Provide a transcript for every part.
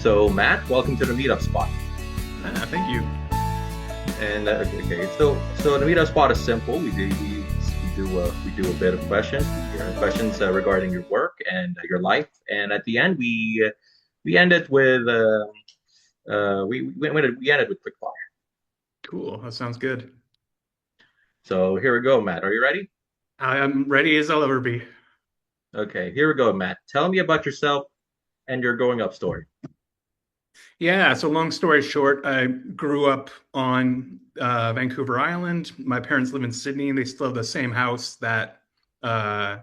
So, Matt, welcome to the Meetup Spot. Thank you. And okay, so the Meetup Spot is simple. We do a bit of questions. We hear questions regarding your work and your life, and at the end we end it with we end it with quick fire. Cool. That sounds good. So here we go, Matt. Are you ready? I am ready as I'll ever be. Okay, here we go, Matt. Tell me about yourself and your growing up story. Yeah. So, long story short, I grew up on Vancouver Island. My parents live in Sydney, and they still have the same house that uh,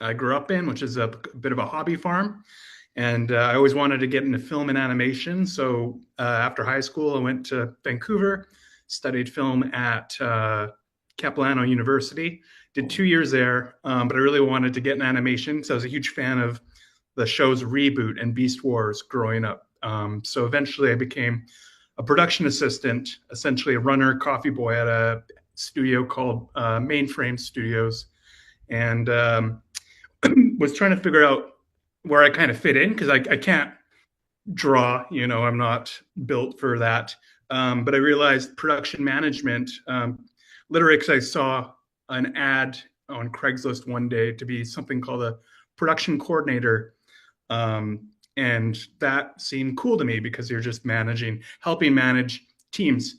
I grew up in, which is a bit of a hobby farm. And I always wanted to get into film and animation. So, after high school, I went to Vancouver, studied film at Capilano University, did 2 years there. But I really wanted to get in animation because I was a huge fan of the shows Reboot and Beast Wars growing up. So eventually I became a production assistant, essentially a runner, coffee boy at a studio called Mainframe Studios, and was trying to figure out where I kind of fit in because I can't draw, I'm not built for that. But I realized production management, literally because I saw an ad on Craigslist one day to be something called a production coordinator. And that seemed cool to me because you're just helping manage teams.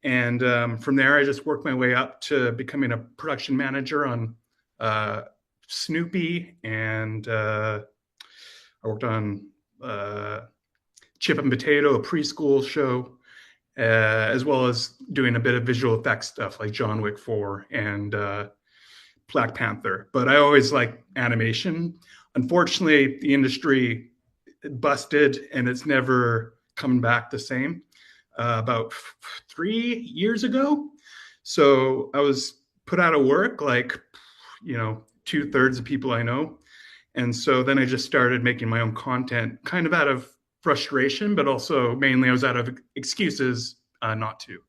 And from there, I just worked my way up to becoming a production manager on uh, Snoopy, and I worked on uh, Chip and Potato, a preschool show, as well as doing a bit of visual effects stuff like John Wick 4 and Black Panther. But I always liked animation. Unfortunately, the industry busted and it's never come back the same. About 3 years ago, so I was put out of work, like 2/3 of people I know, and so then I just started making my own content, kind of out of frustration, but also mainly I was out of excuses not to.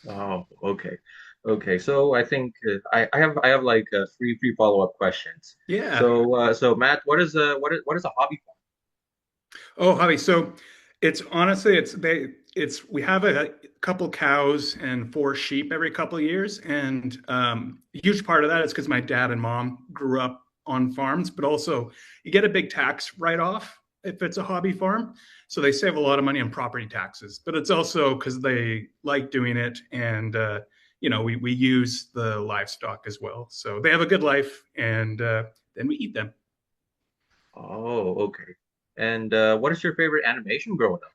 Oh, okay. Okay, so I think I have like three follow-up questions. Yeah. So Matt, what is a hobby Oh, hobby. So it's honestly, we have a couple cows and four sheep every couple of years, and a huge part of that is because my dad and mom grew up on farms, but also you get a big tax write-off if it's a hobby farm, so they save a lot of money on property taxes. But it's also because they like doing it, and we use the livestock as well, so they have a good life, and then we eat them. Oh, okay. And what is your favorite animation growing up?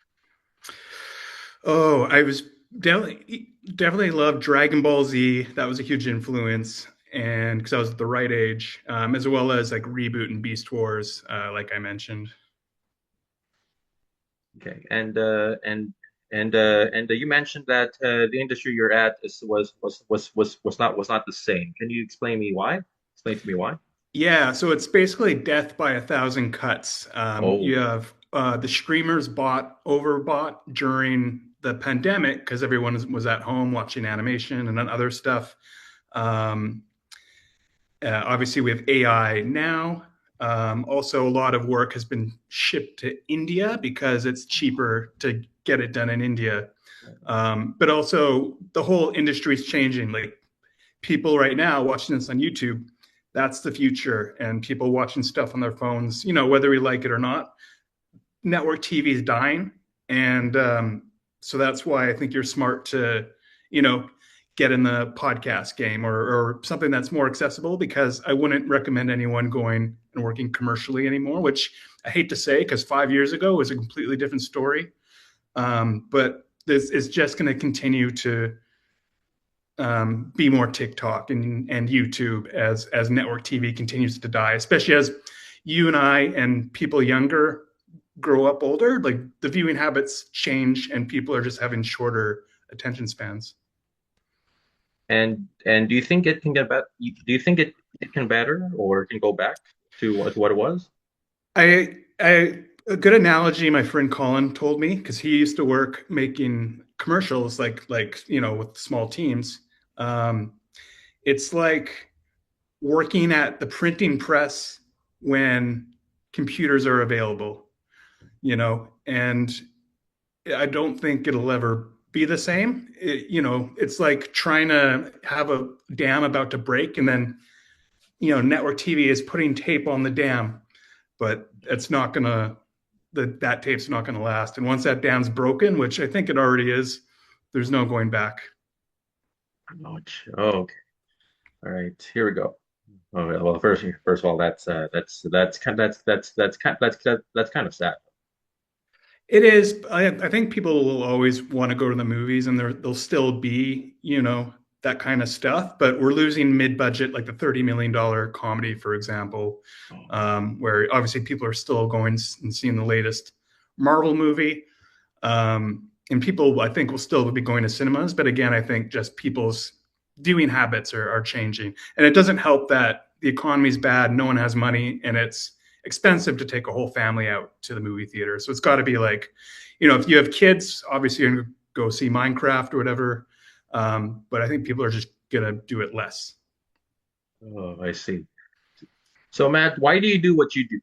Oh, I was definitely loved Dragon Ball Z. That was a huge influence, and because I was at the right age, as well as like Reboot and Beast Wars, like I mentioned. Okay, and you mentioned that the industry you're at was not the same. Can you explain me why? Explain to me why? Yeah, so it's basically death by a thousand cuts. Oh, You have the streamers overbought during the pandemic because everyone was at home watching animation and other stuff. Um, Obviously, we have AI now. Also, a lot of work has been shipped to India because it's cheaper to get it done in India. But also, the whole industry is changing. Like people right now watching this on YouTube, that's the future. And people watching stuff on their phones, whether we like it or not, network TV is dying. And so that's why I think you're smart to, you know, get in the podcast game, or something that's more accessible, because I wouldn't recommend anyone going and working commercially anymore, which I hate to say because 5 years ago was a completely different story. But this is just going to continue to be more TikTok and YouTube as network TV continues to die, especially as you and I and people younger grow up older. Like the viewing habits change, and people are just having shorter attention spans. and do you think it can get better? Do you think it can better or can go back to what it was? I a good analogy my friend Colin told me, because he used to work making commercials, like with small teams. Um, it's like working at the printing press when computers are available. and I don't think it'll ever be the same. It's like trying to have a dam about to break, and then network TV is putting tape on the dam, but it's not gonna that tape's not gonna last. And once that dam's broken, which I think it already is, there's no going back. Ouch. Oh, okay. All right. Here we go. Oh, well, first of all, that's kind that's kind of sad. It is. I think people will always want to go to the movies, and there'll still be, that kind of stuff. But we're losing mid-budget, like the $30 million comedy, for example, Oh, where obviously people are still going and seeing the latest Marvel movie, and people, I think, will still be going to cinemas. But again, I think just people's viewing habits are changing, and it doesn't help that the economy's bad, no one has money, and it's expensive to take a whole family out to the movie theater. So it's got to be like, if you have kids, obviously you're going to go see Minecraft or whatever. But I think people are just going to do it less. oh, I see. So, Matt, why do you do what you do?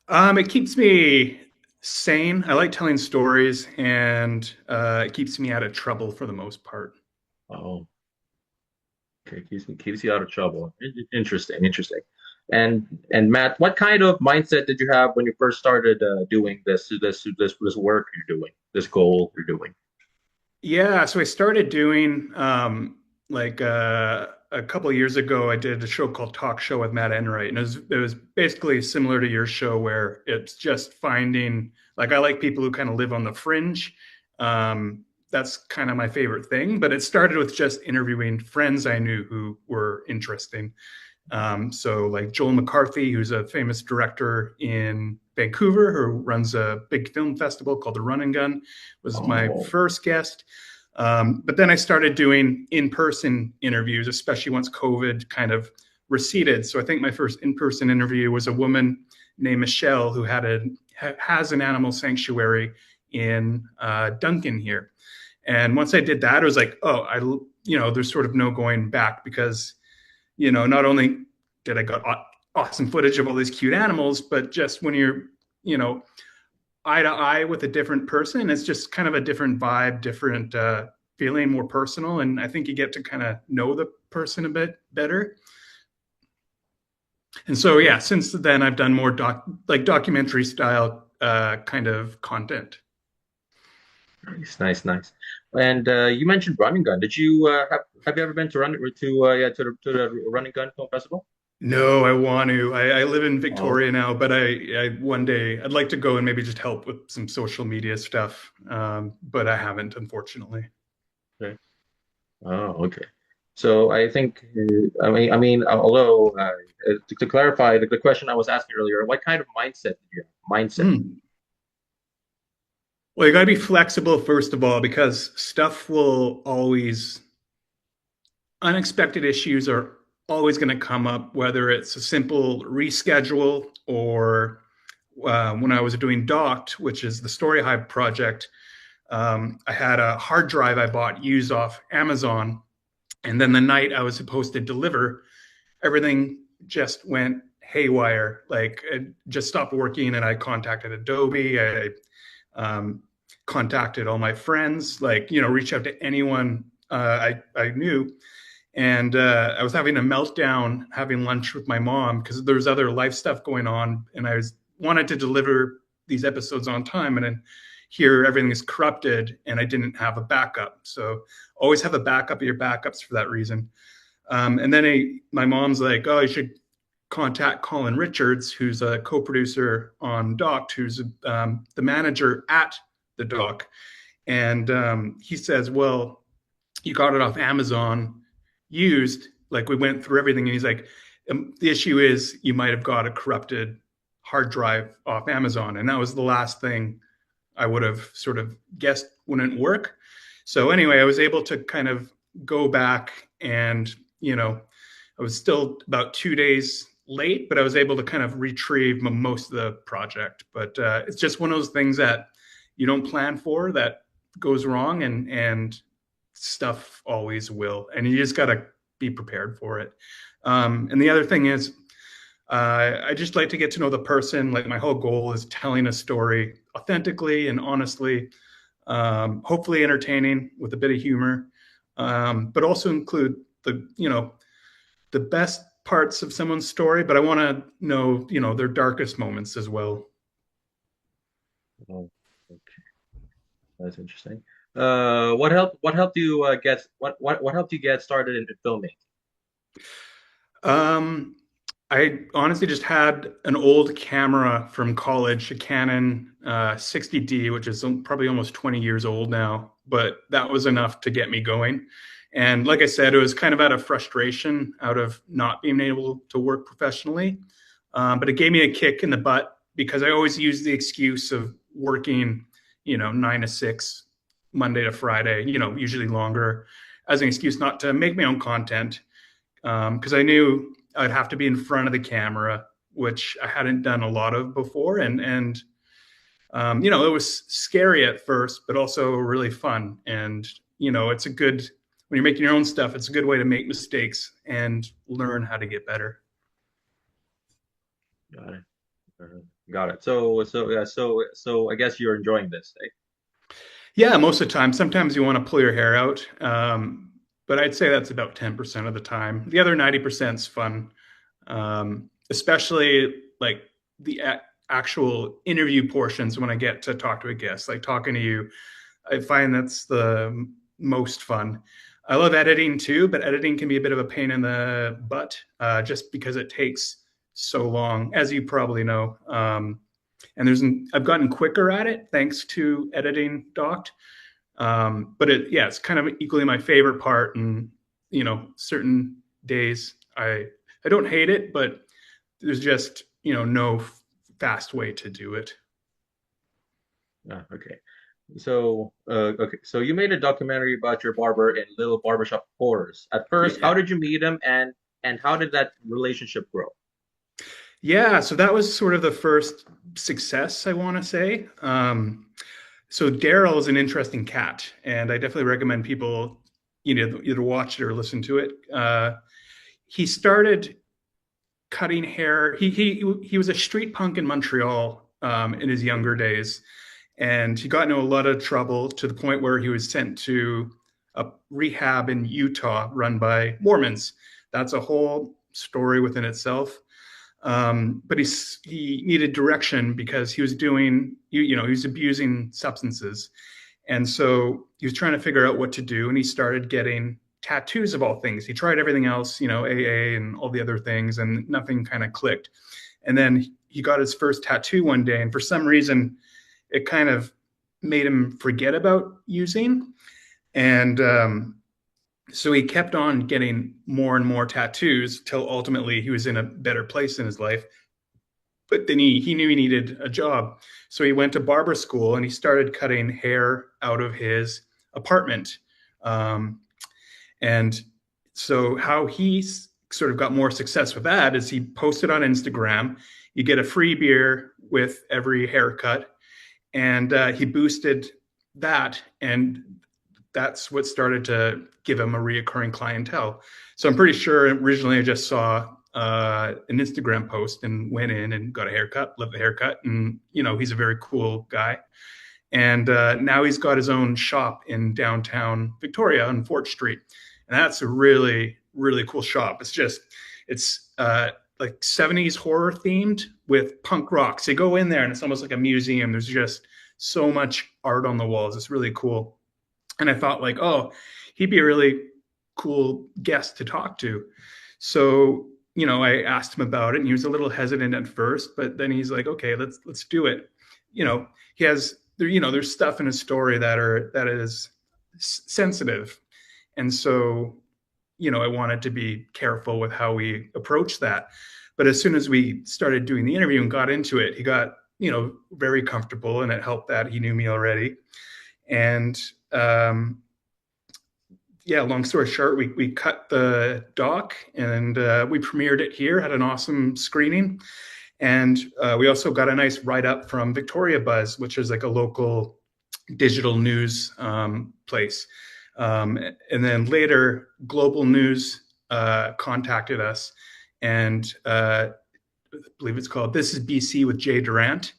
It keeps me sane. I like telling stories, and it keeps me out of trouble for the most part. Oh, okay, keeps you out of trouble. Interesting, interesting. And Matt, what kind of mindset did you have when you first started doing this work you're doing, this goal you're doing? Yeah, so I started doing like a couple of years ago. I did a show called Talk Show with Matt Enright, and it was basically similar to your show, where it's just finding, like, I like people who kind of live on the fringe. That's kind of my favorite thing. But it started with just interviewing friends I knew who were interesting. So like Joel McCarthy, who's a famous director in Vancouver who runs a big film festival called the Run and Gun, was my Oh, first guest. But then I started doing in-person interviews, especially once COVID kind of receded. So I think my first in-person interview was a woman named Michelle who has an animal sanctuary in Duncan here. And once I did that, it was like, oh, there's sort of no going back, because not only did I got awesome footage of all these cute animals, but just when you're, you know, eye to eye with a different person, it's just kind of a different vibe, different feeling, more personal. And I think you get to kind of know the person a bit better. And so, yeah, since then, I've done more documentary style kind of content. nice, nice, nice. And you mentioned Running Gun. Did you have you ever been to the Running Gun Film Festival? No, I want to. I live in Oh, Victoria now, but I one day I'd like to go and maybe just help with some social media stuff. But I haven't, unfortunately. okay. Oh, okay. So I think, although to clarify the question I was asking earlier, what kind of mindset did you have? Mindset. Hmm. Well, you got to be flexible, first of all, because stuff will always, unexpected issues are always going to come up, whether it's a simple reschedule or when I was doing Docked, which is the Story Hive project, I had a hard drive I bought used off Amazon. And then the night I was supposed to deliver, everything just went haywire. Like, it just stopped working, and I contacted Adobe. I contacted all my friends, like, reach out to anyone I knew. And I was having a meltdown having lunch with my mom because there's other life stuff going on, and wanted to deliver these episodes on time, and then here everything is corrupted, and I didn't have a backup. So always have a backup of your backups for that reason. And then my mom's like, "Oh, you should contact Colin Richards, who's a co-producer on Doc, who's the manager at the Doc." And he says, "Well, you got it off Amazon used." Like, we went through everything, and he's like, "The issue is you might have got a corrupted hard drive off Amazon." And that was the last thing I would have sort of guessed wouldn't work. So anyway, I was able to kind of go back, and I was still about 2 days late, but I was able to kind of retrieve most of the project. But it's just one of those things that you don't plan for that goes wrong, and stuff always will, and you just got to be prepared for it. And the other thing is, I just like to get to know the person. Like my whole goal is telling a story authentically and honestly, hopefully entertaining with a bit of humor, but also include the best parts of someone's story. But I want to know their darkest moments as well. Oh, okay, that's interesting. What helped you what helped you get started into filming? Um, I honestly just had an old camera from college, a Canon 60D, which is probably almost 20 years old now, but that was enough to get me going. And like I said, it was kind of out of frustration, out of not being able to work professionally. But it gave me a kick in the butt because I always used the excuse of working, 9 to 6, Monday to Friday, usually longer, as an excuse not to make my own content because I knew I'd have to be in front of the camera, which I hadn't done a lot of before, and it was scary at first, but also really fun. And it's a good when you're making your own stuff. It's a good way to make mistakes and learn how to get better. Got it. Got it. So I guess you're enjoying this, eh? Yeah, most of the time. Sometimes you want to pull your hair out, but I'd say that's about 10% of the time. The other 90% is fun, especially like the actual interview portions when I get to talk to a guest, like talking to you. I find that's the most fun. I love editing too, but editing can be a bit of a pain in the butt just because it takes so long, as you probably know. And I've gotten quicker at it thanks to editing Docked. But it's kind of equally my favorite part. And certain days I don't hate it, but there's just no fast way to do it. Ah, okay. So you made a documentary about your barber in Little Barbershop Horrors. At first, how Yeah. did you meet him and how did that relationship grow? Yeah, so that was sort of the first success, I want to say. So Daryl is an interesting cat, and I definitely recommend people either watch it or listen to it. He started cutting hair. He was a street punk in Montreal in his younger days, and he got into a lot of trouble to the point where he was sent to a rehab in Utah run by Mormons. That's a whole story within itself. But he needed direction because he was he was abusing substances, and so he was trying to figure out what to do. And he started getting tattoos of all things. He tried everything else, AA and all the other things, and nothing kind of clicked. And then he got his first tattoo one day, and for some reason, it kind of made him forget about using. And so he kept on getting more and more tattoos till ultimately he was in a better place in his life. But then he knew he needed a job. So he went to barber school and he started cutting hair out of his apartment. Um, and so how he sort of got more success with that is he posted on Instagram, you get a free beer with every haircut. And he boosted that. And that's what started to give him a reoccurring clientele. So I'm pretty sure originally I just saw an Instagram post and went in and got a haircut, loved the haircut. And, he's a very cool guy. And now he's got his own shop in downtown Victoria on Fort Street. And that's a really, really cool shop. It's like 70s horror themed with punk rock. So you go in there and it's almost like a museum. There's just so much art on the walls. It's really cool. And I thought like, oh, he'd be a really cool guest to talk to. So, I asked him about it and he was a little hesitant at first, but then he's like, okay, let's do it. He has there's stuff in his story that is sensitive. And so, I wanted to be careful with how we approach that. But as soon as we started doing the interview and got into it, he got, very comfortable, and it helped that he knew me already. And yeah, long story short, we cut the doc and we premiered it here, had an awesome screening. And we also got a nice write up from Victoria Buzz, which is like a local digital news place. And then later, Global News contacted us and believe it's called This is BC with Jay Durant.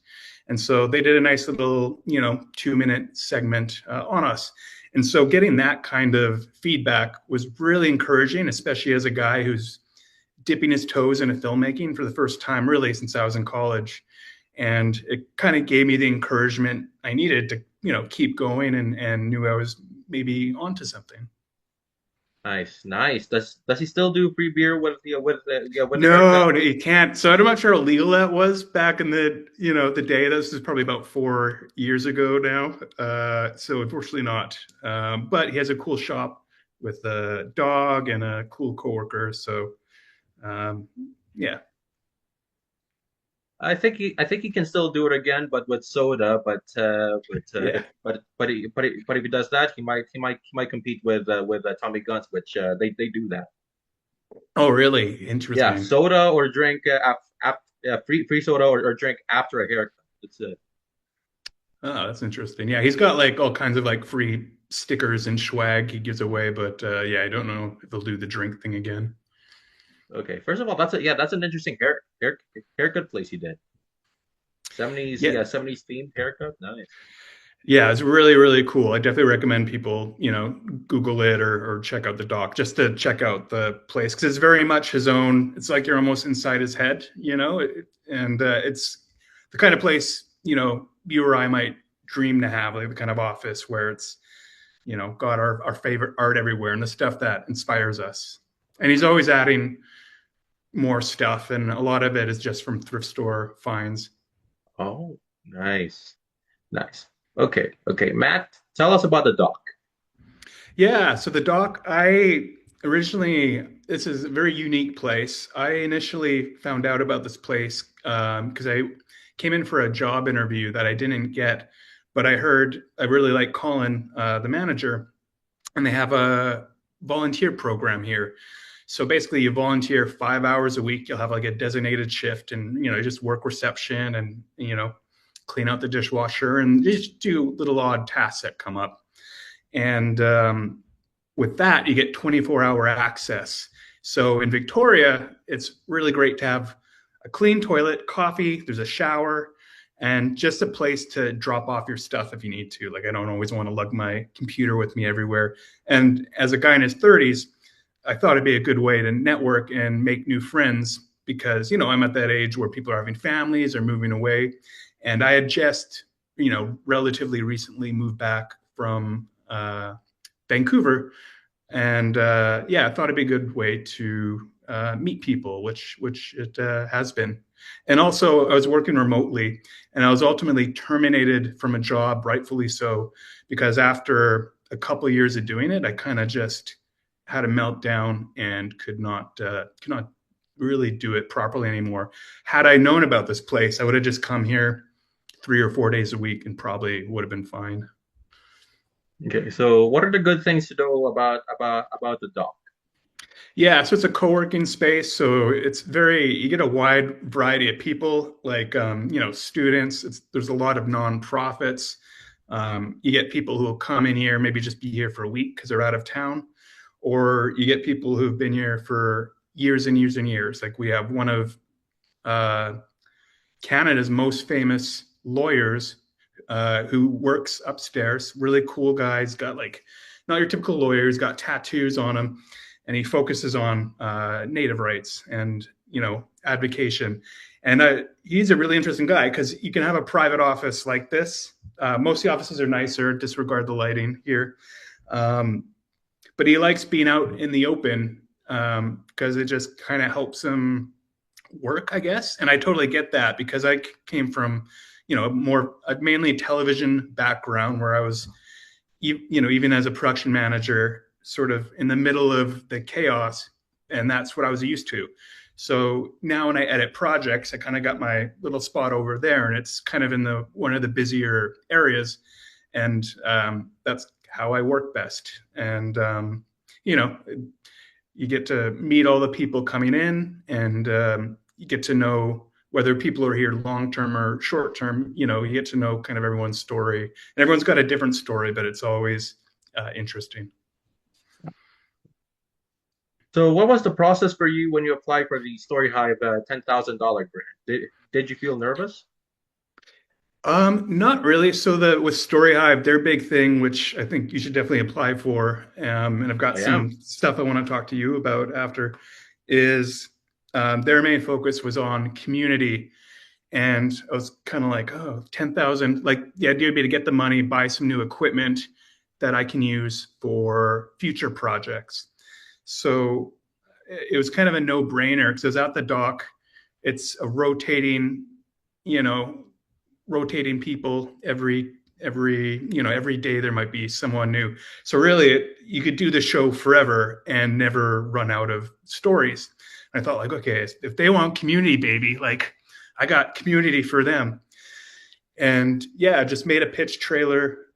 And so they did a nice little, 2-minute segment on us. And so getting that kind of feedback was really encouraging, especially as a guy who's dipping his toes into filmmaking for the first time, really, since I was in college. And it kind of gave me the encouragement I needed to, keep going and knew I was maybe onto something. Nice, nice. Does he still do free beer with with the haircut? No, you can't. So I'm not sure how legal that was back in the day. This is probably about 4 years ago now. So unfortunately not. But he has a cool shop with a dog and a cool coworker. So um, yeah, I think he can still do it again, but with soda. yeah. But if he does that, he might compete with Tommy Guns, which they do that. Oh, really? Yeah, Interesting. soda or drink free soda or drink after a haircut. It's Oh, that's interesting. Yeah, he's got like all kinds of like free stickers and swag he gives away, but yeah, I don't know if they'll do the drink thing again. okay. First of all, that's an interesting haircut place you did. 70s, Yeah, yeah, 70s themed haircut. Nice. yeah, it's really, really cool. I definitely recommend people, Google it or check out the doc just to check out the place because it's very much his own. It's like you're almost inside his head, and it's the kind of place, you or I might dream to have, like the kind of office where it's, got our favorite art everywhere and the stuff that inspires us. And he's always adding more stuff, and a lot of it is just from thrift store finds. Oh, nice. Nice. Okay. Okay. Matt, tell us about the doc. Yeah, so the doc, I originally, this is a very unique place. I initially found out about this place because I came in for a job interview that I didn't get, but I heard I really like Colin, the manager, and they have a volunteer program here. So basically, you volunteer 5 hours a week. You'll have like a designated shift, and just work reception and clean out the dishwasher and just do little odd tasks that come up. And with that, you get 24-hour access. So in Victoria, it's really great to have a clean toilet, coffee, there's a shower, and just a place to drop off your stuff if you need to. Like, I don't always want to lug my computer with me everywhere. And as a guy in his 30s, I thought it'd be a good way to network and make new friends because, I'm at that age where people are having families or moving away. And I had just, relatively recently moved back from Vancouver, and yeah, I thought it'd be a good way to meet people, which it has been. And also, I was working remotely, and I was ultimately terminated from a job, rightfully so, because after a couple of years of doing it, I kind of just had a meltdown and could not really do it properly anymore. Had I known about this place, I would have just come here 3 or 4 days a week and probably would have been fine. Okay. So, what are the good things to know about the doc? Yeah, so it's a co-working space. So you get a wide variety of people, like students. There's a lot of nonprofits. You get people who will come in here, maybe just be here for a week because they're out of town, or you get people who've been here for years and years and years. Like we have one of uh, Canada's most famous lawyers who works upstairs. Really cool guy. He's got like not your typical lawyer. He's got tattoos on him, and he focuses on Native rights and advocation. And he's a really interesting guy because you can have a private office like this. Most of the offices are nicer. Disregard the lighting here, but he likes being out in the open because it just kind of helps him work, I guess. And I totally get that because I came from, more mainly television background where I was, even as a production manager, sort of in the middle of the chaos. And that's what I was used to. So now when I edit projects, I kind of got my little spot over there, and it's kind of in the one of the busier areas, and that's how I work best. And you know, you get to meet all the people coming in, and you get to know whether people are here long term or short term. You get to know kind of everyone's story, and everyone's got a different story, but it's always interesting. So what was the process for you when you applied for the Story Hive $10,000 grant? Did you feel nervous? Not really. So the with Story Hive, their big thing, which I think you should definitely apply for, and I've got I am. some stuff I want to talk to you about after, is their main focus was on community. And I was kind of like, oh, 10,000. Like the idea would be to get the money, buy some new equipment that I can use for future projects. So it was kind of a no-brainer because I was at the dock. It's a rotating, you know, rotating people every day there might be someone new. So really, you could do the show forever and never run out of stories. And I thought like, okay, if they want community, baby, like I got community for them. And yeah, just made a pitch trailer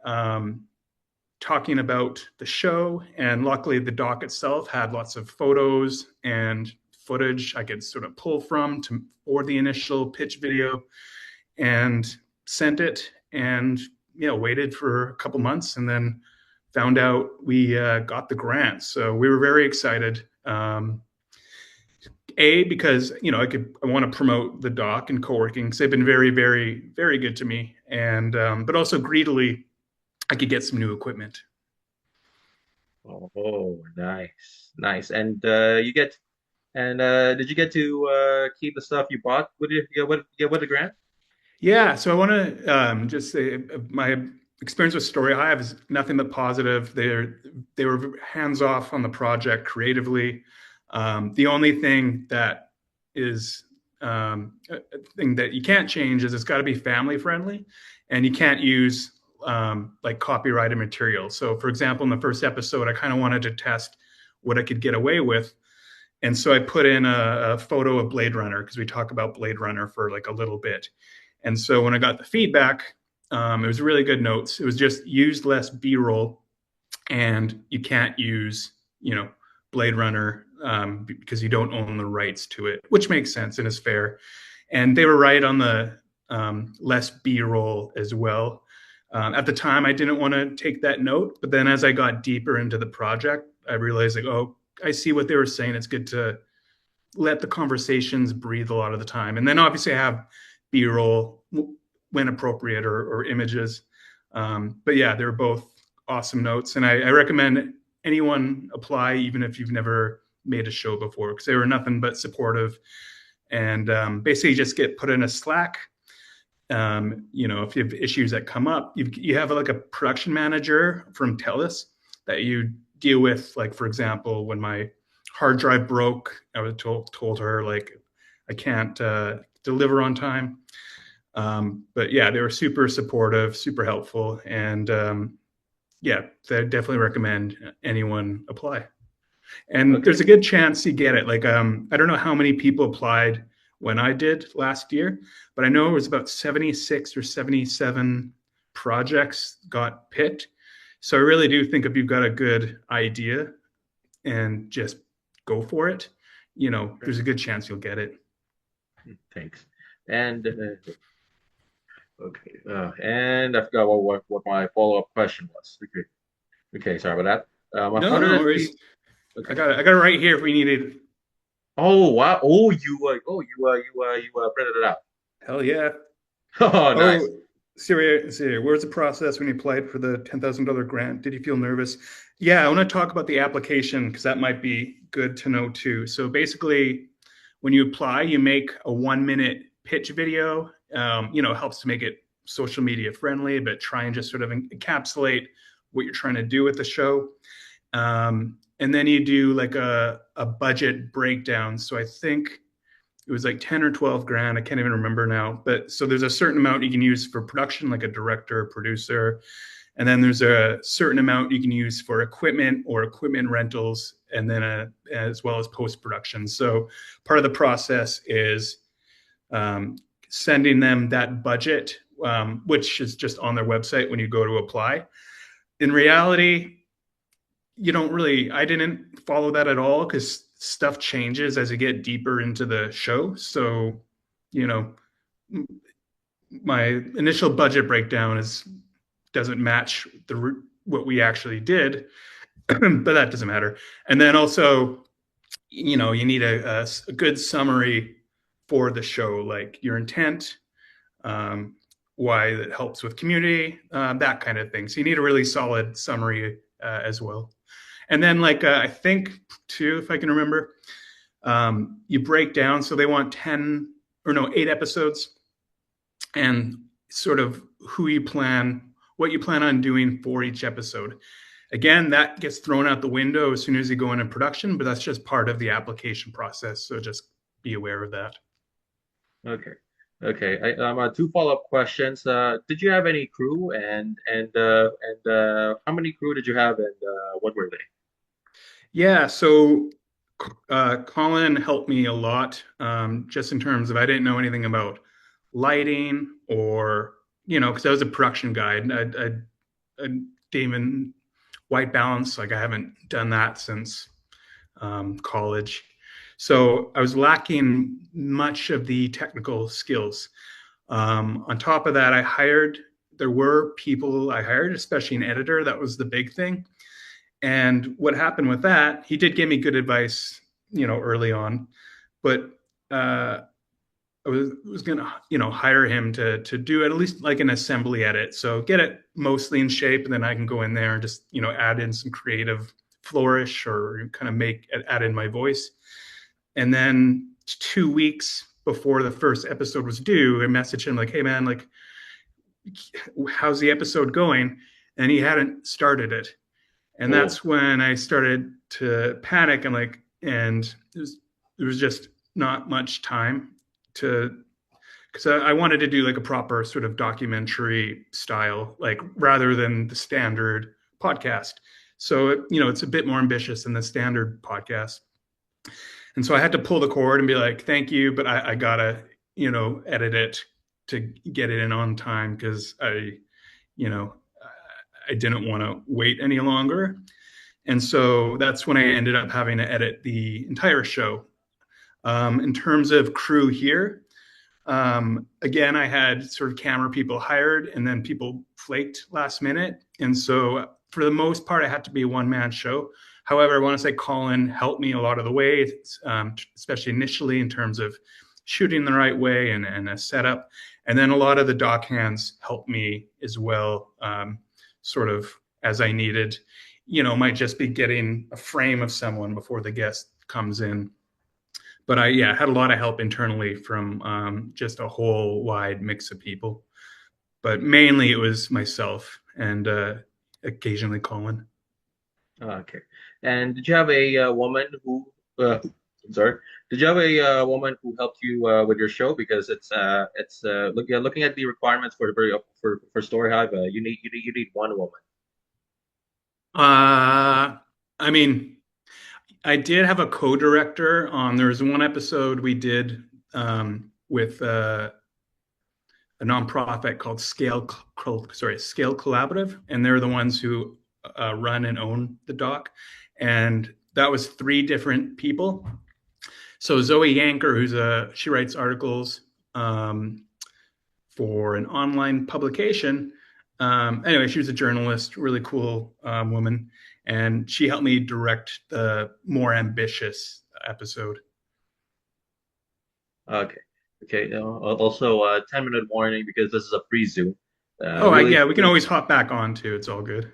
talking about the show. And luckily, the doc itself had lots of photos and footage I could sort of pull from to for the initial pitch video, and sent it. And waited for a couple months, and then found out we got the grant. So we were very excited. A, because I want to promote the doc and co-working because they've been very, very, very good to me, and but also greedily I could get some new equipment. Oh, nice, nice. And did you get to keep the stuff you bought with you? Yeah, with the grant? Yeah, so I want to just say my experience with Story Hive is nothing but positive. They were hands off on the project creatively. The only thing that is a thing that you can't change is it's got to be family friendly, and you can't use like copyrighted material. So, for example, in the first episode, I kind of wanted to test what I could get away with, and so I put in a photo of Blade Runner because we talk about Blade Runner for like a little bit. And so when I got the feedback, it was really good notes. It was just use less B-roll, and you can't use, Blade Runner because you don't own the rights to it, which makes sense and is fair. And they were right on the less B-roll as well. At the time, I didn't want to take that note, but then as I got deeper into the project, I realized like, oh, I see what they were saying. It's good to let the conversations breathe a lot of the time. And then obviously I have B-roll when appropriate, or images. But yeah, they're both awesome notes. And I recommend anyone apply, even if you've never made a show before, because they were nothing but supportive. And basically just get put in a Slack. If you have issues that come up, you have like a production manager from TELUS that you deal with. Like, for example, when my hard drive broke, I was told her like I can't deliver on time. But yeah, they were super supportive, super helpful, and yeah, I definitely recommend anyone apply. And there's Okay. a good chance you get it. Like, I don't know how many people applied when I did last year, but I know it was about 76 or 77 projects got picked. So I really do think if you've got a good idea and just go for it, there's a good chance you'll get it. Thanks. And okay, and I forgot what my follow-up question was. Okay, okay, sorry about that. No, How did no it feel? worries. Okay. I got it right here if we need it. Oh wow! You printed it out. Hell yeah. Oh, nice. Oh, Syria, where's the process when you applied for the $10,000 grant? Did you feel nervous? Yeah, I want to talk about the application because that might be good to know too. So basically, when you apply, you make a 1 minute pitch video. Helps to make it social media friendly, but try and just sort of encapsulate what you're trying to do with the show. And then you do like a budget breakdown. So I think it was like 10 or 12 grand. I can't even remember now. But so there's a certain amount you can use for production, like a director, producer. And then there's a certain amount you can use for equipment or equipment rentals, and then as well as post production. So part of the process is sending them that budget, which is just on their website when you go to apply. In reality, I didn't follow that at all because stuff changes as you get deeper into the show. So, you know, my initial budget breakdown doesn't match what we actually did, but that doesn't matter. And then also you need a good summary for the show, like your intent, um, why it helps with community, that kind of thing. So you need a really solid summary as well. And then, like, I think too, if I can remember, you break down. So they want 10 or no, 8 episodes, and sort of what you plan on doing for each episode. Again, that gets thrown out the window as soon as you go into production, but that's just part of the application process. So just be aware of that. Okay. Okay. Two follow-up questions. Did you have any crew, and how many crew did you have, and what were they? Yeah, so Colin helped me a lot, just in terms of I didn't know anything about lighting or, because I was a production guy. I didn't even white balance. Like I haven't done that since college. So I was lacking much of the technical skills. On top of that, there were people I hired, especially an editor. That was the big thing. And what happened with that, he did give me good advice, early on, but uh, I was going to, hire him to do at least like an assembly edit. So get it mostly in shape, and then I can go in there and just, add in some creative flourish or kind of add in my voice. And then 2 weeks before the first episode was due, I messaged him like, "Hey man, like, how's the episode going?" And he hadn't started it. And Oh, that's when I started to panic. And there was just not much time to, because I wanted to do like a proper sort of documentary style, like rather than the standard podcast. So, it's a bit more ambitious than the standard podcast. And so I had to pull the cord and be like, thank you, but I gotta, edit it to get it in on time because you know, I didn't want to wait any longer. And so that's when I ended up having to edit the entire show. In terms of crew here, again, I had sort of camera people hired and then people flaked last minute. And so for the most part, I had to be a one-man show. However, I want to say Colin helped me a lot of the way, especially initially in terms of shooting the right way and a setup. And then a lot of the dock hands helped me as well, sort of as I needed. Might just be getting a frame of someone before the guest comes in. But I had a lot of help internally from just a whole wide mix of people. But mainly it was myself and occasionally Colin. okay. And did you have a woman who, I'm sorry, did you have a woman who helped you with your show? Because looking at the requirements for the for Story Hive, you need one woman. I mean, I did have a co-director on. There was one episode we did with a nonprofit called Scale Collaborative, and they're the ones who run and own the doc. And that was 3 different people. So Zoe Yanker, she writes articles for an online publication. Anyway, she was a journalist, really cool woman, and she helped me direct the more ambitious episode. Okay. Okay. Also, 10-minute warning because this is a free Zoom. Oh, Really, yeah, we can always hop back on too. It's all good.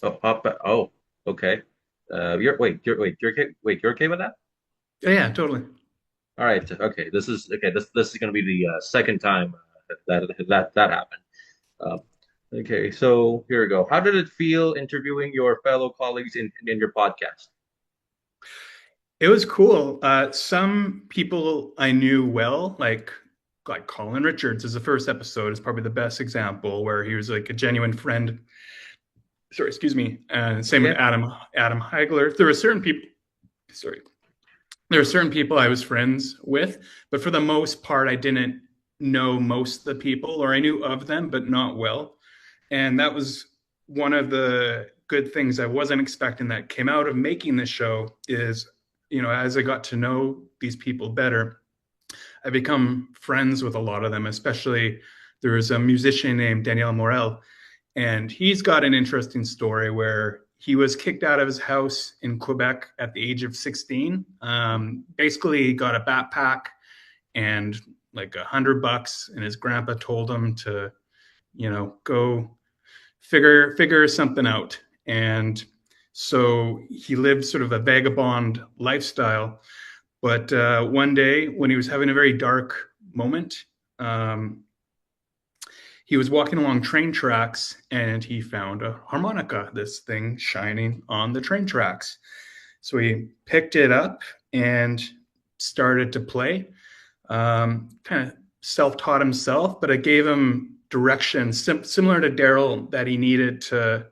oh, okay. You're okay with that? Yeah, yeah, totally. All right. Okay. This is going to be the second time that happened. Um, okay. So here we go. How did it feel interviewing your fellow colleagues in your podcast? It was cool. Some people I knew well, like Colin Richards, is the first episode is probably the best example where he was like a genuine friend. Sorry, excuse me. Same with Yeah. Adam Heigler. There were certain people. Sorry, there were certain people I was friends with, but for the most part, I didn't know most of the people, or I knew of them, but not well. And that was one of the good things I wasn't expecting that came out of making this show is, as I got to know these people better, I become friends with a lot of them, especially there was a musician named Daniel Morel, and he's got an interesting story where he was kicked out of his house in Quebec at the age of 16. Basically, he got a backpack and like $100, and his grandpa told him to, go figure something out. And so he lived sort of a vagabond lifestyle. But one day, when he was having a very dark moment, um, he was walking along train tracks and he found a harmonica, this thing shining on the train tracks. So he picked it up and started to play. Kind of self-taught himself, but it gave him direction similar to Daryl that he needed to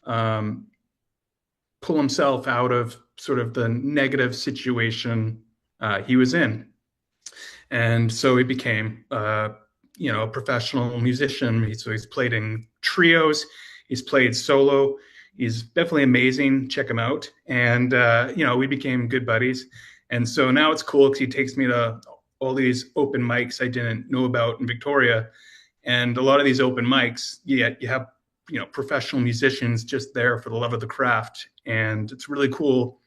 um, pull himself out of sort of the negative situation he was in. And so he became, a professional musician. So he's played in trios, he's played solo. He's definitely amazing. Check him out. And we became good buddies. And so now it's cool because he takes me to all these open mics I didn't know about in Victoria. And a lot of these open mics, you have professional musicians just there for the love of the craft, and it's really cool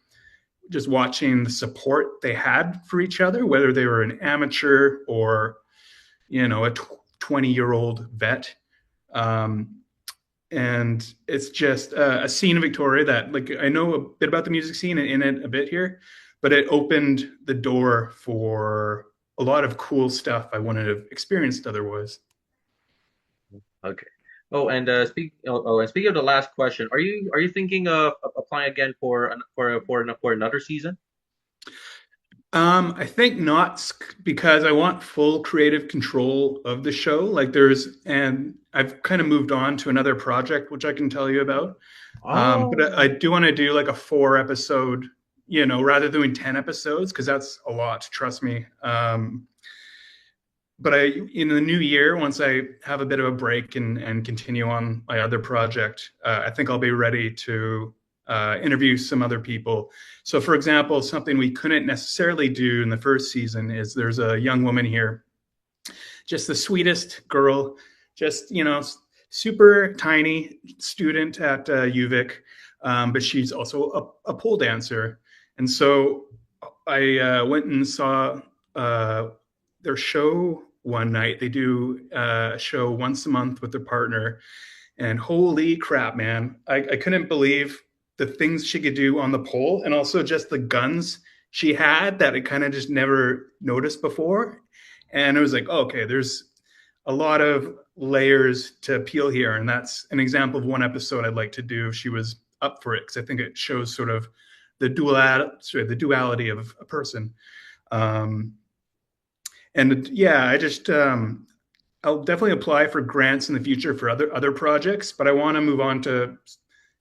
just watching the support they had for each other, whether they were an amateur or a 20-year-old vet. And it's just a scene in Victoria that, like, I know a bit about the music scene and in it a bit here, but it opened the door for a lot of cool stuff I wouldn't have experienced otherwise. Okay. Oh, and and speaking of the last question, are you thinking of applying again for another season? I think not, because I want full creative control of the show. And I've kind of moved on to another project, which I can tell you about. But I Oh, do want to do like a 4 episode, rather than doing 10 episodes, because that's a lot, trust me. But in the new year, once I have a bit of a break and continue on my other project, I think I'll be ready to interview some other people. So, for example, something we couldn't necessarily do in the first season is there's a young woman here, just the sweetest girl, just, super tiny student at UVic, but she's also a pole dancer. And so I went and saw their show one night. They do a show once a month with their partner. And holy crap, man, I couldn't believe the things she could do on the pole, and also just the guns she had that I kind of just never noticed before. And it was like, oh, okay, there's a lot of layers to peel here. And that's an example of one episode I'd like to do if she was up for it, because I think it shows sort of the duality of a person. Um, and yeah, I'll definitely apply for grants in the future for other projects, but I want to move on to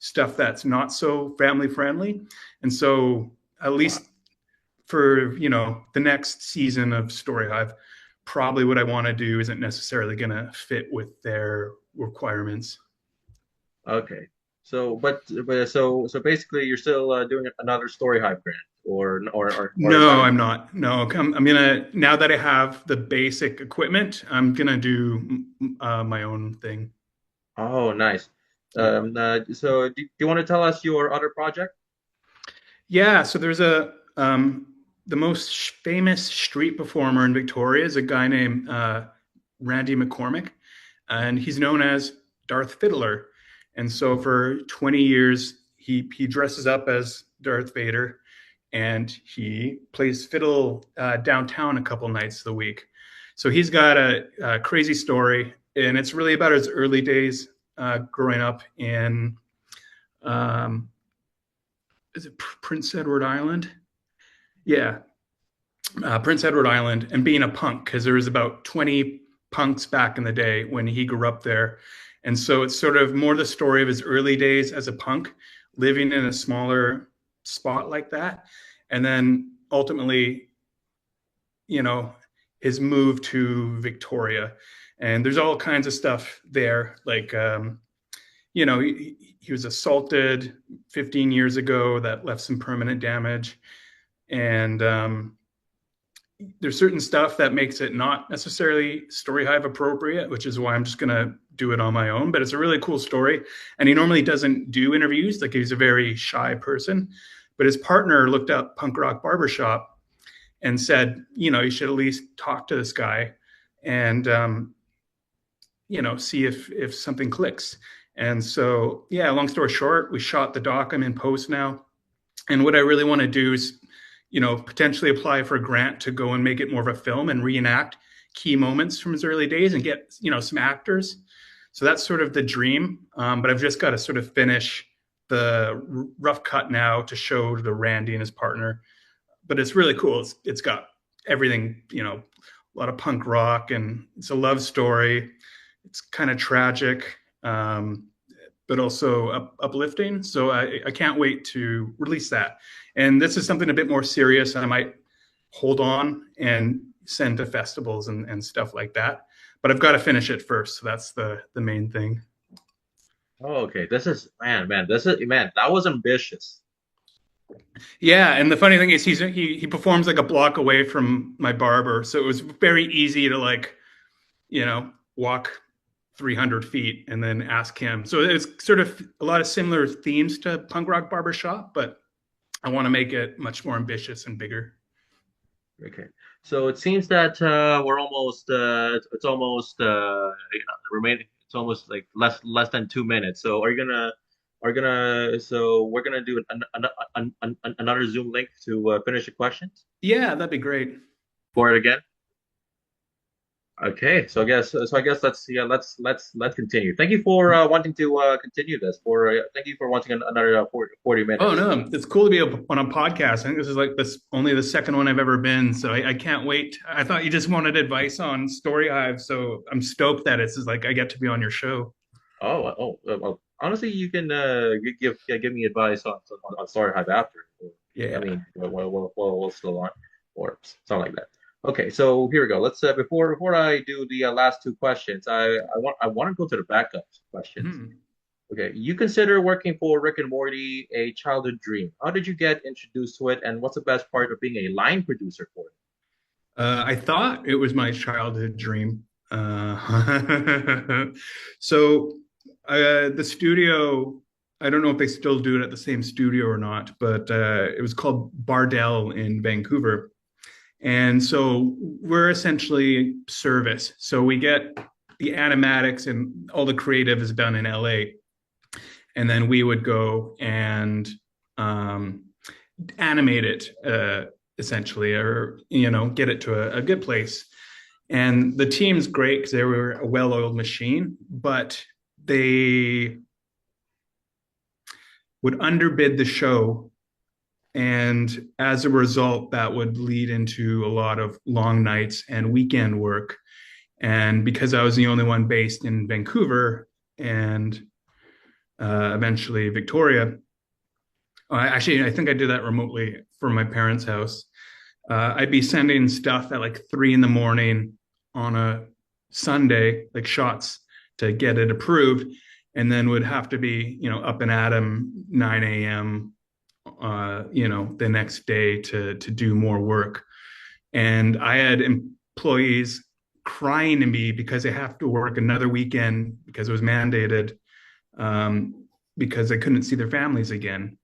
stuff that's not so family friendly. And so at wow. least for the next season of Story Hive, probably what I want to do isn't necessarily going to fit with their requirements. Okay. So basically, you're still doing another story hype grant, or is No, that? I'm not. No, I'm gonna, now that I have the basic equipment, I'm gonna do my own thing. Oh, nice. Yeah. So do you want to tell us your other project? Yeah, so there's the most famous street performer in Victoria is a guy named Randy McCormick, and he's known as Darth Fiddler. And so for 20 years, he dresses up as Darth Vader, and he plays fiddle downtown a couple nights of the week. So he's got a crazy story, and it's really about his early days growing up in um, is it Prince Edward Island? Yeah, Prince Edward Island, and being a punk, because there was about 20 punks back in the day when he grew up there. And so it's sort of more the story of his early days as a punk, living in a smaller spot like that. And then ultimately, you know, his move to Victoria. And there's all kinds of stuff there. Like, he was assaulted 15 years ago that left some permanent damage. And there's certain stuff that makes it not necessarily Story Hive appropriate, which is why I'm just gonna do it on my own. But it's a really cool story, and he normally doesn't do interviews. Like he's a very shy person, but his partner looked up Punk Rock Barbershop and said, you should at least talk to this guy, and see if something clicks. And so, yeah, long story short, we shot the doc. I'm in post now, and what I really want to do is potentially apply for a grant to go and make it more of a film and reenact key moments from his early days and get, some actors. So that's sort of the dream. But I've just got to sort of finish the rough cut now to show the Randy and his partner. But it's really cool. It's got everything, a lot of punk rock, and it's a love story. It's kind of tragic, but also uplifting. So I can't wait to release that. And this is something a bit more serious. I might hold on and send to festivals and stuff like that. But I've got to finish it first. So that's the main thing. Oh, okay. This is man. This is man. That was ambitious. Yeah, and the funny thing is he performs like a block away from my barber, so it was very easy to walk 300 feet and then ask him. So it's sort of a lot of similar themes to Punk Rock Barbershop, but I want to make it much more ambitious and bigger. Okay. So it seems that we're almost it's almost the remaining it's almost like less than 2 minutes. So so we're gonna do another Zoom link to finish the questions Yeah, that'd be great. for it again. Okay, I guess let's continue. Thank you for wanting to continue this. Thank you for wanting another 40 Oh minutes. no, it's cool to be on a podcast. I think this is like this only the second one I've ever been, so I can't wait. I thought you just wanted advice on Story Hive, so I'm stoked that it's like I get to be on your show. Well, honestly, you can give me advice on Story Hive after. I Yeah. mean, we'll still on or something like that. Okay, so here we go. Let's before I do the last two questions, I want to go to the backup questions. Hmm. Okay, you consider working for Rick and Morty a childhood dream. How did you get introduced to it, and what's the best part of being a line producer for it? I thought it was my childhood dream. So the studio, I don't know if they still do it at the same studio or not, but it was called Bardell in Vancouver. And so we're essentially service. So we get the animatics and all the creative is done in LA. And then we would go and um, animate it essentially, or get it to a good place. And the team's great because they were a well-oiled machine, but they would underbid the show, and as a result, that would lead into a lot of long nights and weekend work. And because I was the only one based in Vancouver and eventually Victoria, I think I did that remotely from my parents' house. I'd be sending stuff at like 3 in the morning on a Sunday, like shots to get it approved, and then would have to be, up and at 'em 9 a.m. The next day to do more work. And I had employees crying to me because they have to work another weekend because it was mandated, because they couldn't see their families again.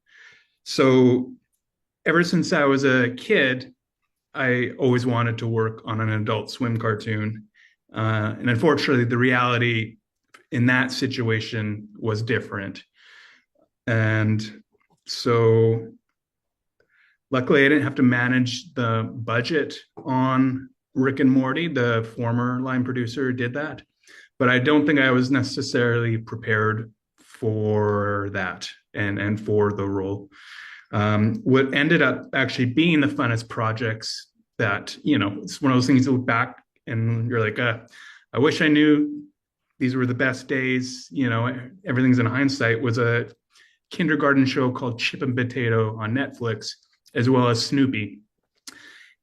So ever since I was a kid, I always wanted to work on an Adult Swim cartoon. And unfortunately, the reality in that situation was different. And so luckily, I didn't have to manage the budget on Rick and Morty. The former line producer did that. But I don't think I was necessarily prepared for that and for the role. What ended up actually being the funnest projects that, it's one of those things you look back and you're like, I wish I knew these were the best days, everything's in hindsight, was a kindergarten show called Chip and Potato on Netflix, as well as Snoopy.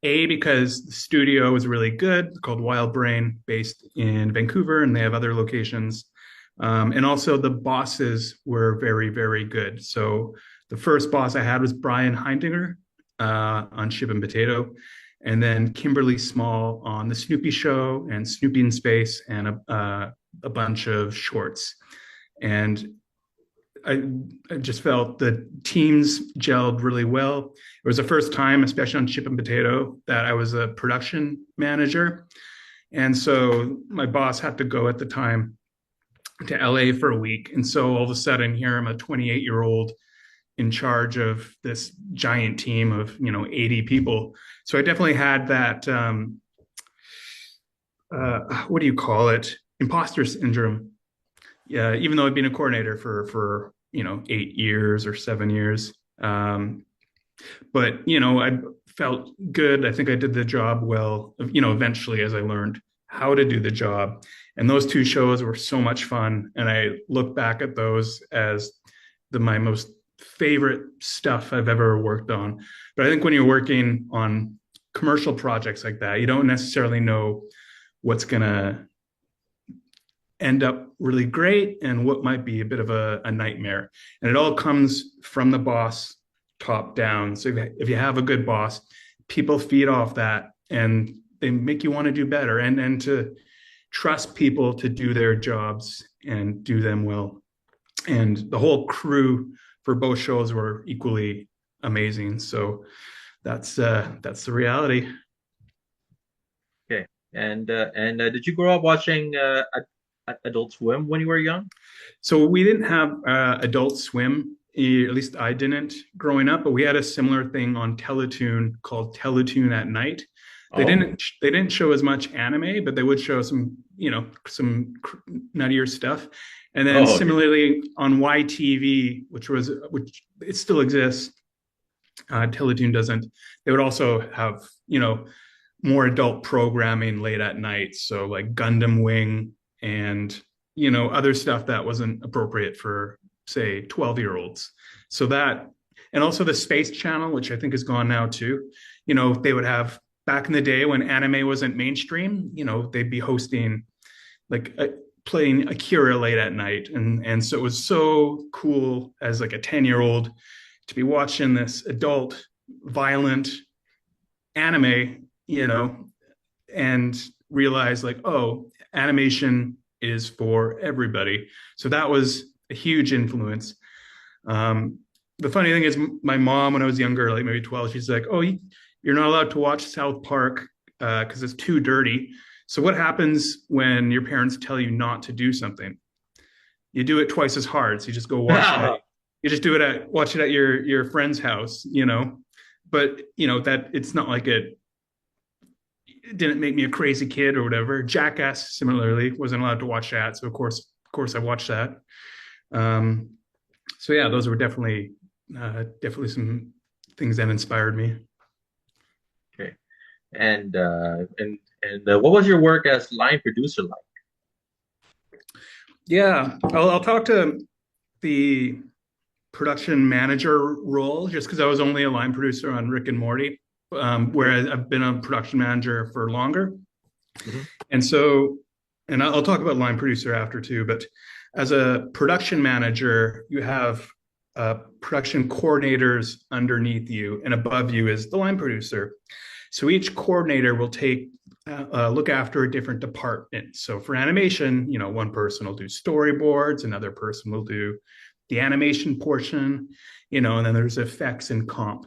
Because the studio was really good, called Wild Brain, based in Vancouver, and they have other locations. And also the bosses were very, very good. So the first boss I had was Brian Heindinger on Chip and Potato. and then Kimberly Small on the Snoopy Show and Snoopy in Space, and a bunch of shorts. And I, I just felt the teams gelled really well. It was the first time, especially on Chip and Potato, that I was a production manager. And so my boss had to go at the time to LA for a week. And so all of a sudden, here I'm a 28-year-old in charge of this giant team of 80 people. So I definitely had that what do you call it, imposter syndrome. Yeah, even though I've been a coordinator for 8 years or 7 years. But I felt good. I think I did the job well, eventually, as I learned how to do the job. And those two shows were so much fun, and I look back at those as my most favorite stuff I've ever worked on. But I think when you're working on commercial projects like that, you don't necessarily know what's going to end up really great and what might be a bit of a nightmare. And it all comes from the boss top down. So if you have a good boss, people feed off that and they make you want to do better, and to trust people to do their jobs and do them well. And the whole crew for both shows were equally amazing. So that's the reality. Okay. And did you grow up watching Adult Swim when you were young? So we didn't have Adult Swim, at least I didn't growing up, but we had a similar thing on Teletoon called Teletoon at Night. They Oh. didn't show as much anime, but they would show some nuttier stuff. And then Oh, okay. similarly on YTV, which it still exists, Teletoon doesn't. They would also have more adult programming late at night, so like Gundam Wing and other stuff that wasn't appropriate for, say, 12-year-olds. So that, and also the Space Channel, which I think is gone now too. They would have, back in the day when anime wasn't mainstream, they'd be hosting like playing Akira late at night, and so it was so cool as like a 10-year-old to be watching this adult violent anime, and realize like, oh, animation is for everybody. So that was a huge influence. The funny thing is, my mom, when I was younger, like maybe 12, she's like, oh, you're not allowed to watch South Park because it's too dirty. So what happens when your parents tell you not to do something? You do it twice as hard. So you just go watch it at, you just do it at watch it at your friend's house, but that it's not like it didn't make me a crazy kid or whatever. Jackass similarly wasn't allowed to watch that, so of course I watched that. Um, so yeah, those were definitely some things that inspired me. Okay. And what was your work as line producer like? Yeah, I'll talk to the production manager role just because I was only a line producer on Rick and Morty, whereas I've been a production manager for longer. Mhm. And so, and I'll talk about line producer after too, but as a production manager, you have production coordinators underneath you, and above you is the line producer. So each coordinator will look after a different department. So for animation, one person will do storyboards, another person will do the animation portion, and then there's effects and comp.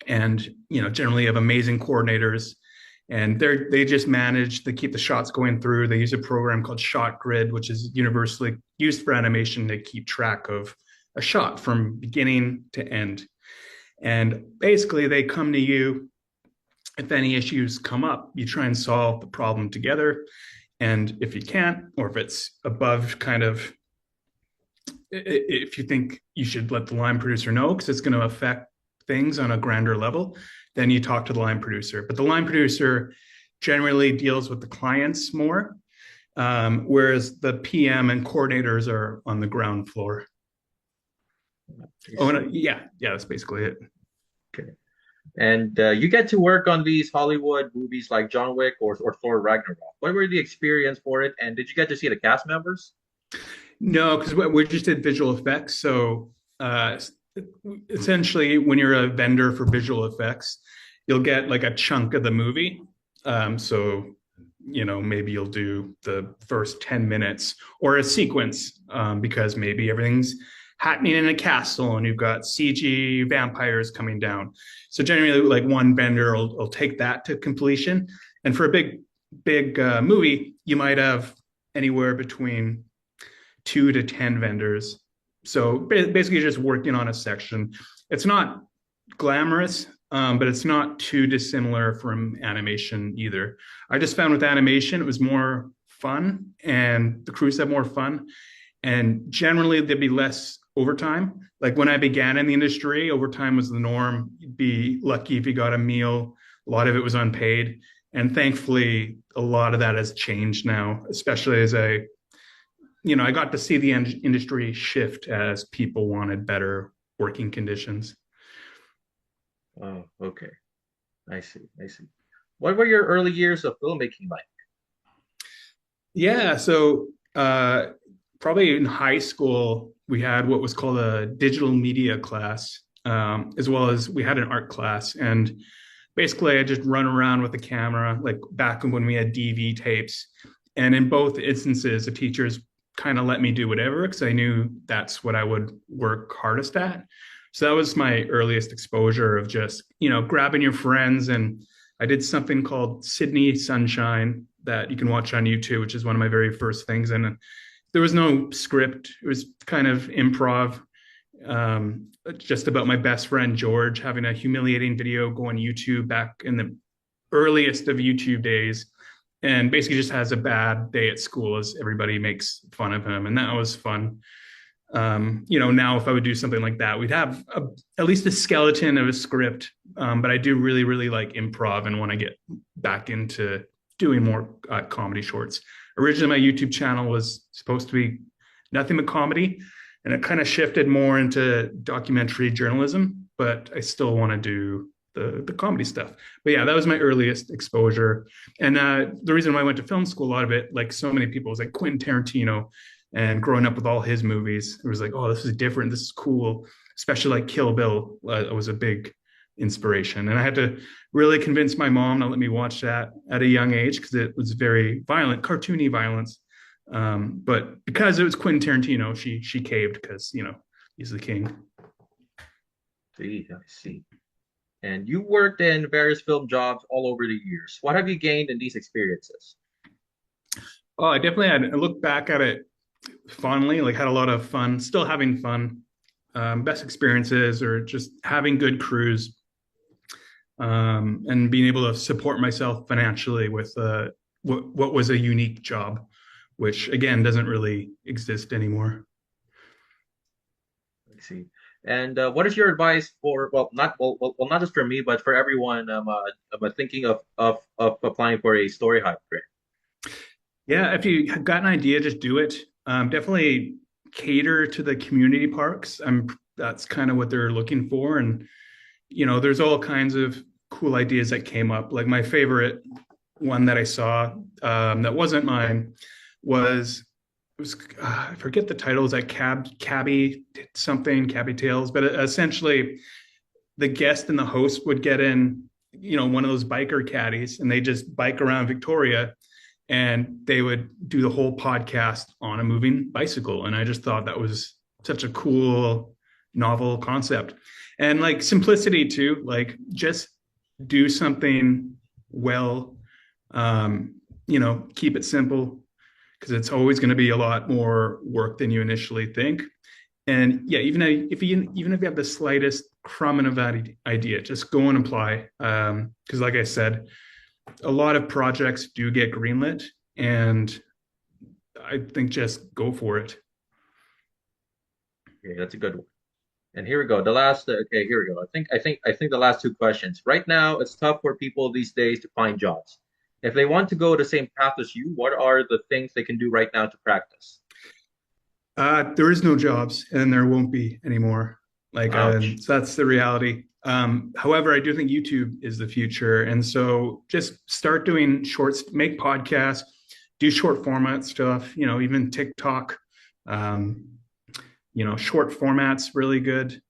And generally have amazing coordinators, and they just manage to keep the shots going through. They use a program called Shot Grid, which is universally used for animation to keep track of a shot from beginning to end. And basically, they come to you if any issues come up. You try and solve the problem together. And if you can't, or if it's above kind of, if you think you should let the line producer know because it's going to affect things on a grander level, then you talk to the line producer. But the line producer generally deals with the clients more, whereas the PM and coordinators are on the ground floor. I Oh, see. and yeah, that's basically it. Okay. And you get to work on these Hollywood movies like John Wick or Thor Ragnarok. What were the experience for it? And did you get to see the cast members? No, because we just did visual effects. So essentially, when you're a vendor for visual effects, you'll get like a chunk of the movie. So, maybe you'll do the first 10 minutes or a sequence, because maybe everything's happening in a castle and you've got CG vampires coming down. So generally, like one vendor will take that to completion. And for a big movie, you might have anywhere between 2 to 10 vendors. So basically, just working on a section. It's not glamorous, but it's not too dissimilar from animation either. I just found with animation, it was more fun and the crews have more fun. And generally, there'd be less overtime. Like when I began in the industry, overtime was the norm. You'd be lucky if you got a meal. A lot of it was unpaid. And thankfully, a lot of that has changed now, especially as I got to see the industry shift as people wanted better working conditions. Oh, okay. I see. I see. What were your early years of filmmaking like? Yeah, so probably in high school, we had what was called a digital media class, as well as we had an art class. And basically, I just run around with the camera, like back when we had DV tapes. And in both instances, the teachers kind of let me do whatever because I knew that's what I would work hardest at. So that was my earliest exposure of just, grabbing your friends. And I did something called Sydney Sunshine that you can watch on YouTube, which is one of my very first things. And there was no script. It was kind of improv, just about my best friend George having a humiliating video go on YouTube back in the earliest of YouTube days, and basically just has a bad day at school as everybody makes fun of him, and that was fun. Now if I would do something like that, we'd have at least a skeleton of a script. But I do really, really like improv and want to get back into doing more comedy shorts. Originally, my YouTube channel was supposed to be nothing but comedy, and it kind of shifted more into documentary journalism, but I still want to do the comedy stuff. But yeah, that was my earliest exposure. And the reason why I went to film school, a lot of it, like so many people, was like Quentin Tarantino. And growing up with all his movies, it was like, oh, this is different. This is cool. Especially like Kill Bill was a big inspiration. And I had to really convince my mom to let me watch that at a young age because it was very violent, cartoony violence. But because it was Quentin Tarantino, she caved because he's the king. See, I see. And you worked in various film jobs all over the years. What have you gained in these experiences? Oh, I definitely had. I look back at it fondly, like had a lot of fun, still having fun. Best experiences or just having good crews, and being able to support myself financially with what was a unique job, which again doesn't really exist anymore. I see. And what is your advice for, not just for me, but for everyone about thinking of applying for a story hype grant? Yeah, if you have got an idea, just do it. Definitely cater to the community parks. That's kind of what they're looking for. And, there's all kinds of cool ideas that came up. Like my favorite one that I saw, that wasn't mine was, I forget the title, is that Cabby something, Cabby Tales, but essentially the guest and the host would get in, one of those biker caddies and they just bike around Victoria and they would do the whole podcast on a moving bicycle. And I just thought that was such a cool, novel concept. And like simplicity too, like just do something well, keep it simple because it's always going to be a lot more work than you initially think. And yeah, even if you have the slightest crumb of that idea, just go and apply. Because like I said, a lot of projects do get greenlit, and I think just go for it. Okay, that's a good one. And here we go. The last. Okay, here we go. I think the last two questions. Right now, it's tough for people these days to find jobs. If they want to go the same path as you, what are the things they can do right now to practice? There is no jobs, and there won't be anymore. Like, Ouch. so that's the reality. However, I do think YouTube is the future, and so just start doing shorts, make podcasts, do short format stuff. Even TikTok. Short formats really good,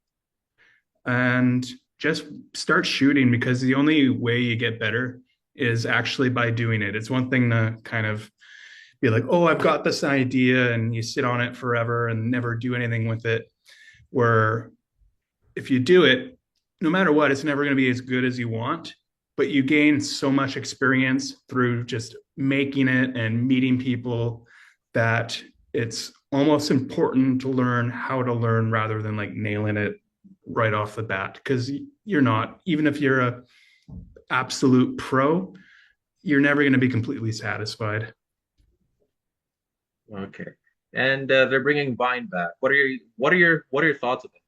and just start shooting, because the only way you get better is actually by doing it. It's one thing to kind of be like, oh, I've got this idea, and you sit on it forever and never do anything with it. Where if you do it, no matter what, it's never going to be as good as you want, but you gain so much experience through just making it and meeting people that it's almost important to learn how to learn rather than like nailing it right off the bat. Because you're not, even if you're a absolute pro, you're never going to be completely satisfied. Okay. And they're bringing Vine back. What are your thoughts of it?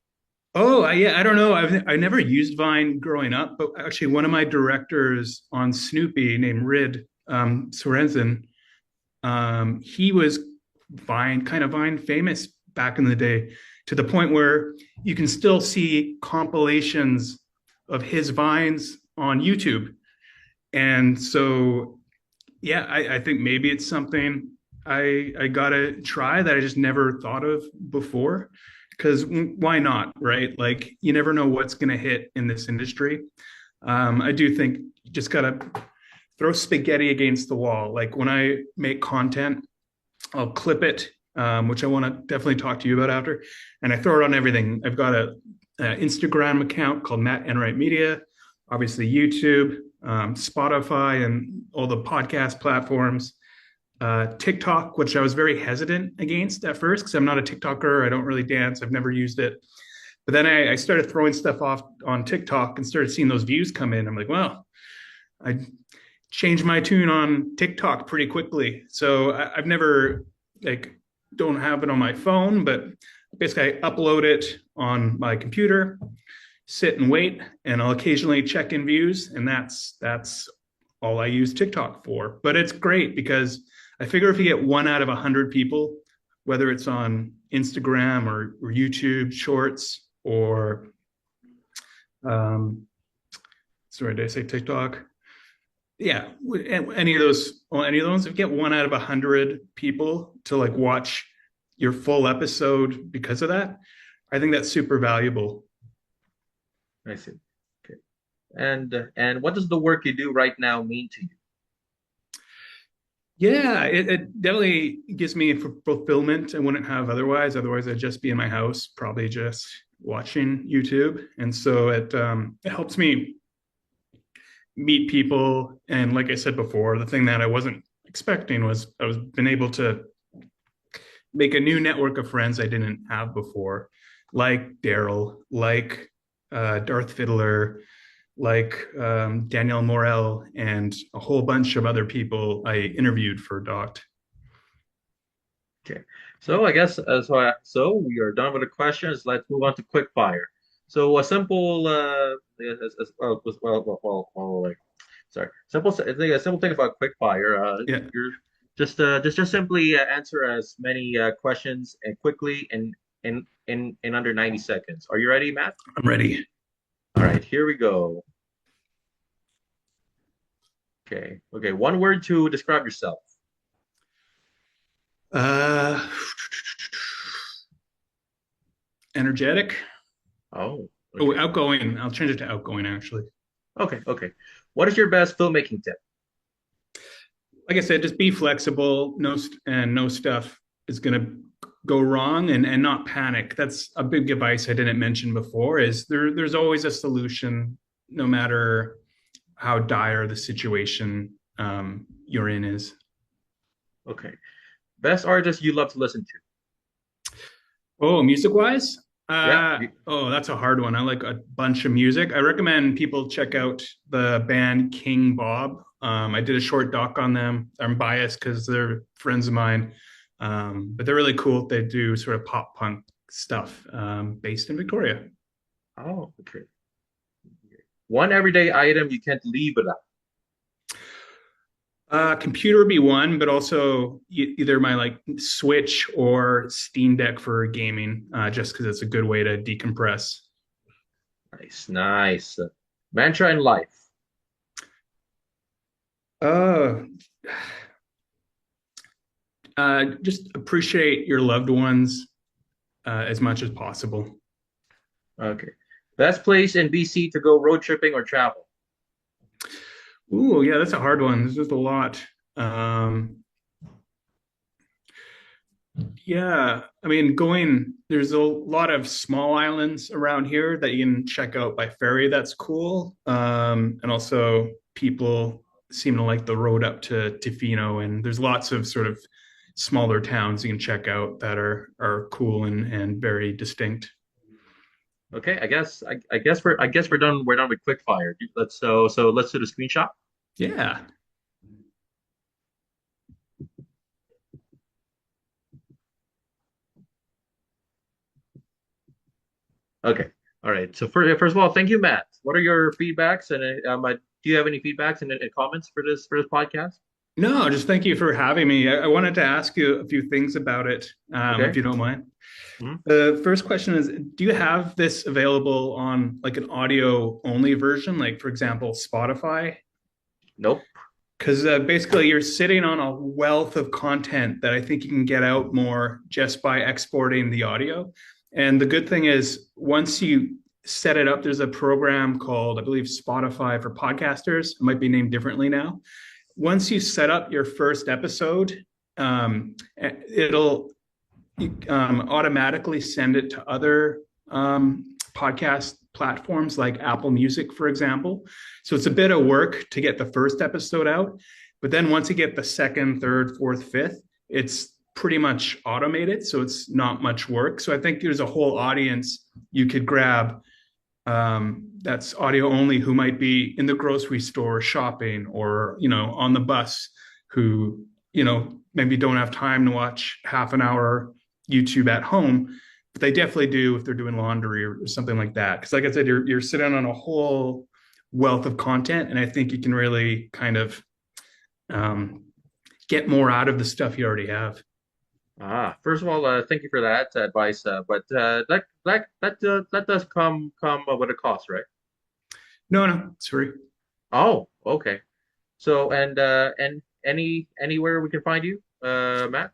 Oh, yeah, I don't know. I never used Vine growing up, but actually, one of my directors on Snoopy named Rid Sorensen, he was Vine famous back in the day, to the point where you can still see compilations of his vines on YouTube. And so, yeah, I think maybe it's something I gotta try that I just never thought of before. Because why not, right? Like you never know what's gonna hit in this industry. I do think you just gotta throw spaghetti against the wall. Like when I make content, I'll clip it, which I want to definitely talk to you about after, and I throw it on everything. I've got a Instagram account called Matt Enright Media, obviously YouTube, Spotify, and all the podcast platforms. TikTok, which I was very hesitant against at first because I'm not a TikToker. I don't really dance. I've never used it. But then I started throwing stuff off on TikTok and started seeing those views come in. I'm like, well, I changed my tune on TikTok pretty quickly. So I've never like don't have it on my phone, but basically I upload it on my computer, sit and wait, and I'll occasionally check in views, and that's all I use TikTok for. But it's great because I figure if you get 1 out of 100 people, whether it's on Instagram or YouTube Shorts or sorry, did I say TikTok? Yeah, any of those, well, any of those, if you get 1 out of 100 people to like watch your full episode because of that, I think that's super valuable. I see. Okay. And what does the work you do right now mean to you? Yeah, it definitely gives me fulfillment I wouldn't have otherwise. Otherwise, I'd just be in my house, probably just watching YouTube. And so it helps me meet people. And like I said before, the thing that I wasn't expecting was I was been able to make a new network of friends I didn't have before, like Daryl, like Darth Fiddler, like Danielle Morel, and a whole bunch of other people I interviewed for Doct. Okay. So I guess so we are done with the questions. Let's move on to quick fire. So a simple like sorry, simple thing about quick fire. Yeah, You're just simply answer as many questions and quickly in under 90 seconds. Are you ready, Matt? I'm ready. All right, here we go. Okay. Okay. One word to describe yourself. Uh, Energetic. Oh, Oh, okay. outgoing. I'll change it to outgoing, actually. Okay. Okay. What is your best filmmaking tip? Like I said, just be flexible. No stuff is going to go wrong, and not panic. That's a big advice I didn't mention before. Is there's always a solution, no matter how dire the situation you're in is. Okay. Best artist you love to listen to? Oh, music wise? Yeah. Oh, that's a hard one. I like a bunch of music. I recommend people check out the band King Bob. I did a short doc on them. I'm biased because they're friends of mine, but they're really cool. They do sort of pop punk stuff based in Victoria. Oh, okay. One everyday item you can't leave without. Computer would be one, but also either my like Switch or Steam Deck for gaming, just because it's a good way to decompress. Nice, nice. Mantra in life. Uh, just appreciate your loved ones as much as possible. Okay. Best place in BC to go road tripping or travel? Ooh, yeah, that's a hard one. There's just a lot. Um, yeah, I mean, there's a lot of small islands around here that you can check out by ferry. That's cool. And also, people seem to like the road up to Tofino, and there's lots of sort of smaller towns you can check out that are cool and very distinct. Okay, I guess we're done with quick fire. Let's do the screenshot. Yeah. Okay. All right. So first of all, thank you, Matt. What are your feedbacks and do you have any feedbacks and comments for this podcast? No, just thank you for having me. I wanted to ask you a few things about it, if Okay. you don't mind. Mhm. The first question is, do you have this available on like an audio only version, like for example, Spotify? Nope. Because basically you're sitting on a wealth of content that I think you can get out more just by exporting the audio. And the good thing is, once you set it up, there's a program called, I believe, Spotify for podcasters. It might be named differently now. Once you set up your first episode, it'll automatically send it to other podcast platforms like Apple Music, for example. So it's a bit of work to get the first episode out. But then once you get the second, third, fourth, fifth, it's pretty much automated. So it's not much work. So I think there's a whole audience you could grab that's audio only who might be in the grocery store shopping or, on the bus who, maybe don't have time to watch half an hour YouTube at home, but they definitely do if they're doing laundry or something like that. Because, like I said, you're sitting on a whole wealth of content, and I think you can really kind of um, get more out of the stuff you already have. First of all, thank you for that advice. But that does come with a cost, right? No, no, it's free. Oh, okay. So and anywhere we can find you, Matt?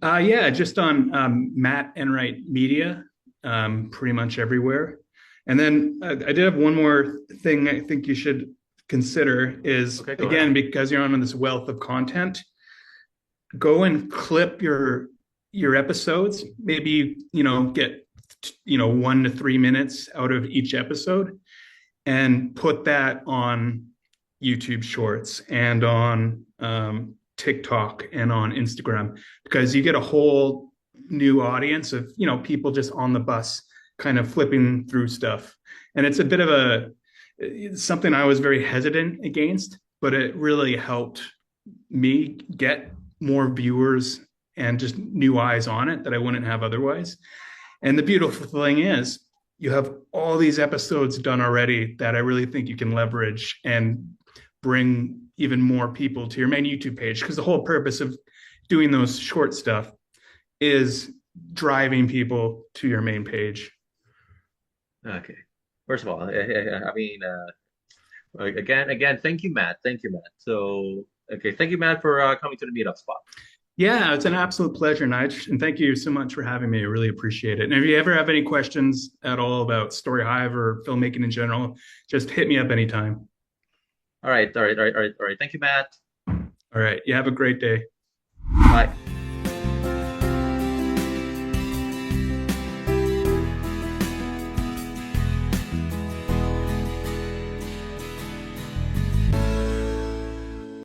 Yeah, just on Matt Enright Media, pretty much everywhere. And then I did have one more thing I think you should consider is, Okay, go ahead. again, because you're on this wealth of content, go and clip your episodes. Maybe, get 1 to 3 minutes out of each episode and put that on YouTube Shorts and on TikTok and on Instagram, because you get a whole new audience of people just on the bus kind of flipping through stuff. And it's a bit of it's something I was very hesitant against, but it really helped me get more viewers and just new eyes on it that I wouldn't have otherwise. And the beautiful thing is, you have all these episodes done already that I really think you can leverage and bring even more people to your main YouTube page. Because the whole purpose of doing those short stuff is driving people to your main page. Okay. First of all, I mean, again, thank you, Matt. Thank you, Matt. So, okay, thank you, Matt, for coming to the Meetup Spot. Yeah, it's an absolute pleasure, Nige. And thank you so much for having me. I really appreciate it. And if you ever have any questions at all about Story Hive or filmmaking in general, just hit me up anytime. All right, all right, all right, all right, all right. Thank you, Matt. All right. You have a great day. Bye.